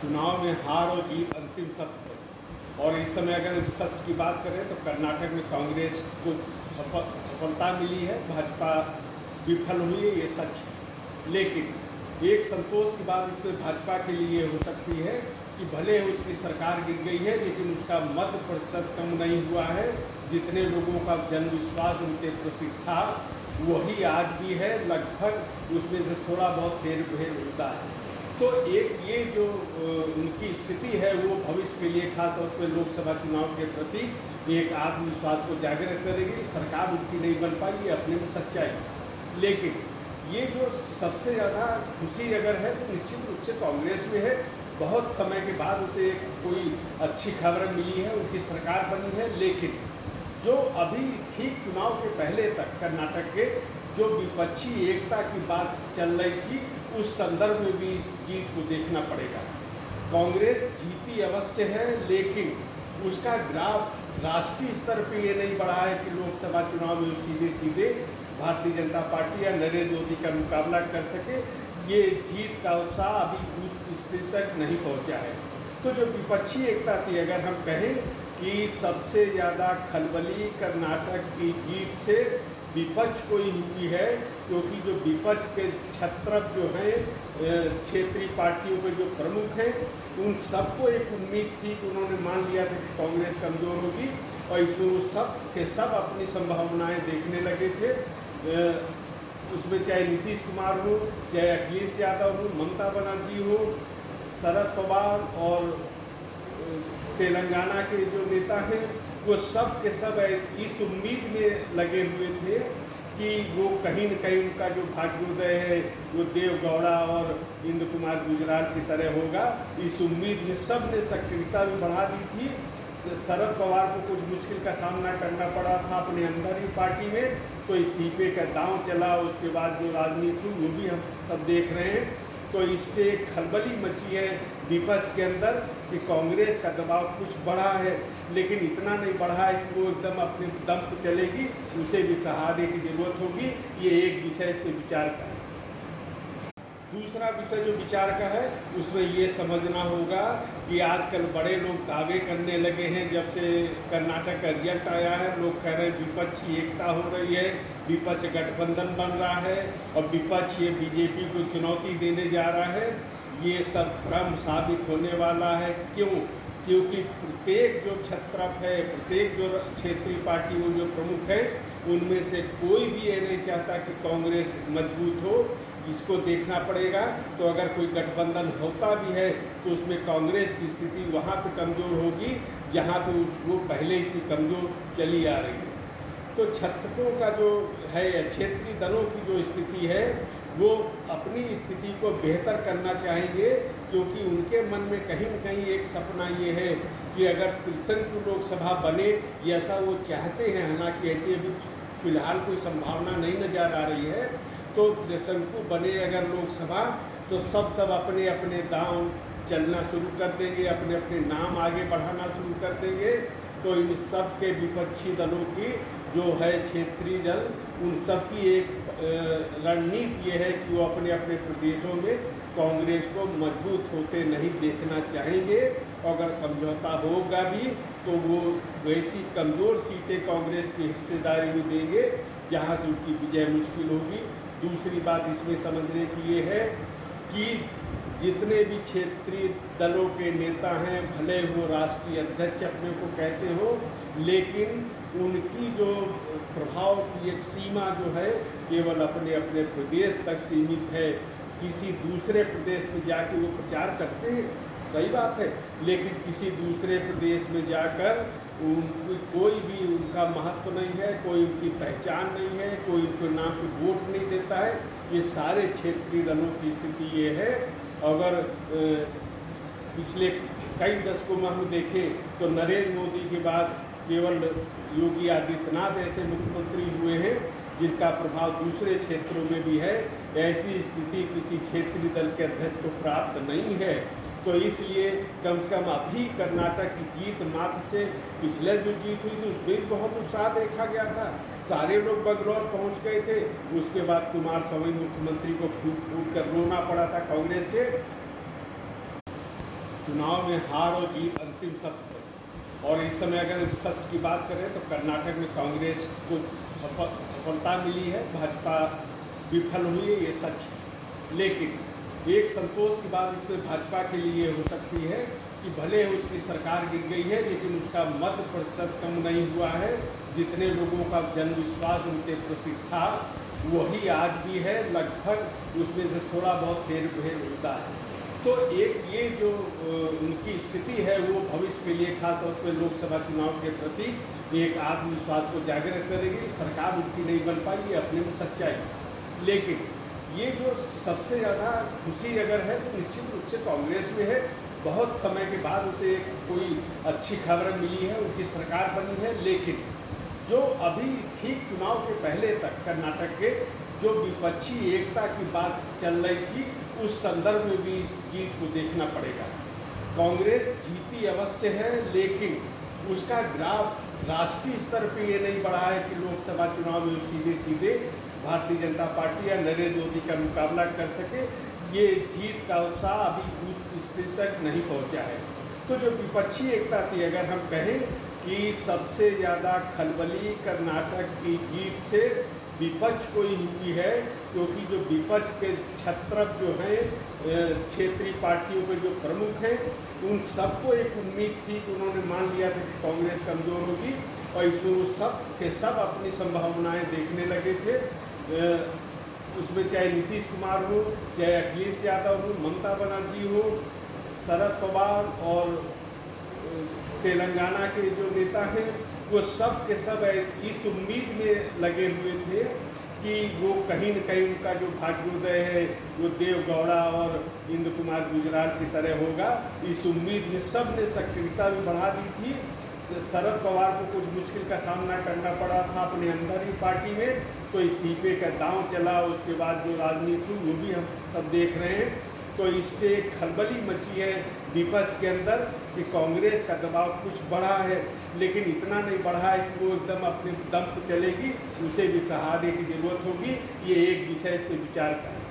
चुनाव में हार और जीत अंतिम सत्य है। और इस समय अगर इस सत्य की बात करें तो कर्नाटक में कांग्रेस को सफलता मिली है, भाजपा विफल हुई है, ये सच है। लेकिन एक संतोष की बात इसमें भाजपा के लिए हो सकती है कि भले उसकी सरकार गिर गई है लेकिन उसका मत प्रतिशत कम नहीं हुआ है। जितने लोगों का जनविश्वास उनके प्रति था वही आज भी है, लगभग उसमें से थोड़ा बहुत फेरफेर होता है। तो एक ये जो उनकी स्थिति है वो भविष्य के लिए खासतौर पर लोकसभा चुनाव के प्रति एक आत्मविश्वास को जागृत करेगी। सरकार उनकी नहीं बन पाई, ये अपने में सच्चाई। लेकिन ये जो सबसे ज़्यादा खुशी अगर है तो निश्चित रूप से कांग्रेस में है। बहुत समय के बाद उसे कोई अच्छी खबर मिली है, उनकी सरकार बनी है। लेकिन जो अभी ठीक चुनाव के पहले तक कर्नाटक के जो विपक्षी एकता की बात चल रही थी उस संदर्भ में भी इस जीत को देखना पड़ेगा। कांग्रेस जीती अवश्य है लेकिन उसका ग्राफ राष्ट्रीय स्तर पर ये नहीं बढ़ा है कि लोकसभा चुनाव में सीधे सीधे भारतीय जनता पार्टी या नरेंद्र मोदी का मुकाबला कर सके। ये जीत का उत्साह अभी उस स्थिति तक नहीं पहुंचा है। तो जो विपक्षी एकता थी, अगर हम कहें कि सबसे ज़्यादा खलबली कर्नाटक की जीत से विपक्ष को ही हुई है, क्योंकि जो विपक्ष के छत्रप जो हैं क्षेत्रीय पार्टियों के जो प्रमुख हैं उन सबको एक उम्मीद थी कि उन्होंने मान लिया था कि कांग्रेस कमज़ोर होगी और इसमें वो सब के सब अपनी संभावनाएं देखने लगे थे। उसमें चाहे नीतीश कुमार हो, चाहे अखिलेश यादव हो, ममता बनर्जी हो, शरद पवार और तेलंगाना के जो नेता हैं वो सब के सब इस उम्मीद में लगे हुए थे कि वो कहीं न कहीं उनका जो भाग्योदय है वो देव गौड़ा और इंद्र कुमार गुजराल की तरह होगा। इस उम्मीद में सब ने सक्रियता भी बढ़ा दी थी। शरद पवार को कुछ मुश्किल का सामना करना पड़ा था अपने अंदर ही पार्टी में, तो इस्तीफे का दांव चला। उसके बाद जो राजनीति वो भी हम सब देख रहे हैं। तो इससे खलबली मची है विपक्ष के अंदर कि कांग्रेस का दबाव कुछ बढ़ा है, लेकिन इतना नहीं बढ़ा है कि वो एकदम अपने दम पर चलेगी, उसे भी सहारे की जरूरत होगी। ये एक विषय पे विचार का है। दूसरा विषय जो विचार का है उसमें ये समझना होगा कि आजकल बड़े लोग दावे करने लगे हैं। जब से कर्नाटक का रिजल्ट आया है लोग कह रहे हैं विपक्षी एकता हो रही है, विपक्ष गठबंधन बन रहा है और विपक्ष ये बीजेपी को चुनौती देने जा रहा है। ये सब भ्रम साबित होने वाला है। क्योंकि प्रत्येक जो छत्रप है, प्रत्येक जो क्षेत्रीय पार्टी वो जो प्रमुख है उनमें से कोई भी ये नहीं चाहता कि कांग्रेस मजबूत हो। इसको देखना पड़ेगा। तो अगर कोई गठबंधन होता भी है तो उसमें कांग्रेस की स्थिति वहाँ पे कमज़ोर होगी जहाँ पे वो पहले से कमज़ोर चली आ रही है। तो छत्रपों का जो है क्षेत्रीय दलों की जो स्थिति है वो अपनी स्थिति को बेहतर करना चाहेंगे, क्योंकि उनके मन में कहीं न कहीं एक सपना ये है कि अगर त्रिशंकु लोकसभा बने, ऐसा वो चाहते हैं। हालांकि ऐसे भी फिलहाल कोई संभावना नहीं नजर आ रही है। तो त्रिशंकु बने अगर लोकसभा तो सब अपने अपने दांव चलना शुरू कर देंगे, अपने अपने नाम आगे बढ़ाना शुरू कर देंगे। तो इन सब के विपक्षी दलों की जो है क्षेत्रीय दल, उन सब की एक रणनीति ये है कि वो अपने अपने प्रदेशों में कांग्रेस को मजबूत होते नहीं देखना चाहेंगे। अगर समझौता होगा भी तो वो वैसी कमज़ोर सीटें कांग्रेस की हिस्सेदारी में देंगे जहाँ से उनकी विजय मुश्किल होगी। दूसरी बात इसमें समझने की ये है कि जितने भी क्षेत्रीय दलों के नेता हैं, भले वो राष्ट्रीय अध्यक्ष अपने को कहते हो, लेकिन उनकी जो प्रभाव की एक सीमा जो है केवल अपने अपने प्रदेश तक सीमित है। किसी दूसरे प्रदेश में जाके वो प्रचार करते हैं, सही बात है, लेकिन किसी दूसरे प्रदेश में जाकर कोई भी उनका महत्व नहीं है, कोई उनकी पहचान नहीं है, कोई उनके नाम पे वोट नहीं देता है। ये सारे क्षेत्रीय दलों की स्थिति ये है। अगर पिछले कई दशकों में हम देखें तो नरेंद्र मोदी के बाद केवल योगी आदित्यनाथ ऐसे मुख्यमंत्री हुए हैं जिनका प्रभाव दूसरे क्षेत्रों में भी है। ऐसी स्थिति किसी क्षेत्रीय दल के अध्यक्ष को प्राप्त नहीं है। तो इसलिए कम से कम अभी कर्नाटक की जीत मात्र से पिछले जो जीत हुई थी उसमें भी बहुत उत्साह देखा गया था। सारे लोग बंगलौर पहुंच गए थे। उसके बाद कुमारस्वामी मुख्यमंत्री को फूट कर रोना पड़ा था कांग्रेस से। चुनाव में हार और जीत अंतिम सत्य है। और इस समय अगर इस सत्य की बात करें तो कर्नाटक में कांग्रेस को सफलता मिली है, भाजपा विफल हुई है, ये सच है। लेकिन एक संतोष की बात इसमें भाजपा के लिए हो सकती है कि भले उसकी सरकार गिर गई है, लेकिन उसका मत प्रतिशत कम नहीं हुआ है। जितने लोगों का जनविश्वास उनके प्रति था वही आज भी है, लगभग उसमें से थोड़ा बहुत फेरबदल होता है। तो एक ये जो उनकी स्थिति है वो भविष्य के लिए खासतौर पर लोकसभा चुनाव के प्रति एक आत्मविश्वास को जागृत करेगी। सरकार उनकी नहीं बन पाई, ये अपने में सच्चाई। लेकिन ये जो सबसे ज़्यादा खुशी अगर है तो निश्चित रूप से कांग्रेस में है। बहुत समय के बाद उसे कोई अच्छी खबर मिली है, उनकी सरकार बनी है। लेकिन जो अभी ठीक चुनाव के पहले तक कर्नाटक के जो विपक्षी एकता की बात चल रही थी, उस संदर्भ में भी इस जीत को देखना पड़ेगा। कांग्रेस जीती अवश्य है, लेकिन उसका ग्राफ राष्ट्रीय स्तर पे ये नहीं बढ़ा है कि लोकसभा चुनाव में सीधे सीधे भारतीय जनता पार्टी या नरेंद्र मोदी का मुकाबला कर सके। ये जीत का उत्साह अभी बूथ स्थिति तक नहीं पहुंचा है। तो जो विपक्षी एकता थी, अगर हम कहें कि सबसे ज़्यादा खलबली कर्नाटक की जीत से विपक्ष को ही हुई है, क्योंकि जो विपक्ष के छत्रप जो हैं क्षेत्रीय पार्टियों के जो प्रमुख हैं, उन सबको एक उम्मीद थी कि उन्होंने मान लिया था कि कांग्रेस कमज़ोर होगी, और इसमें वो सब के सब अपनी संभावनाएं देखने लगे थे। उसमें चाहे नीतीश कुमार हो, चाहे अखिलेश यादव हो, ममता बनर्जी हो, शरद पवार और तेलंगाना के जो नेता हैं, वो सब के सब इस उम्मीद में लगे हुए थे कि वो कहीं न कहीं उनका जो भाग्योदय है वो देव गौड़ा और इंद्र कुमार गुजराल की तरह होगा। इस उम्मीद में सब ने सक्रियता भी बढ़ा दी थी। शरद पवार को कुछ मुश्किल का सामना करना पड़ा था अपने अंदर ही पार्टी में, तो इस्तीफे का दांव चला। उसके बाद जो राजनीति वो भी हम सब देख रहे हैं। तो इससे खलबली मची है विपक्ष के अंदर कि कांग्रेस का दबाव कुछ बढ़ा है, लेकिन इतना नहीं बढ़ा है कि वो एकदम अपने दम पर चलेगी। उसे भी सहारे की जरूरत होगी। ये एक विषय पे विचार का है।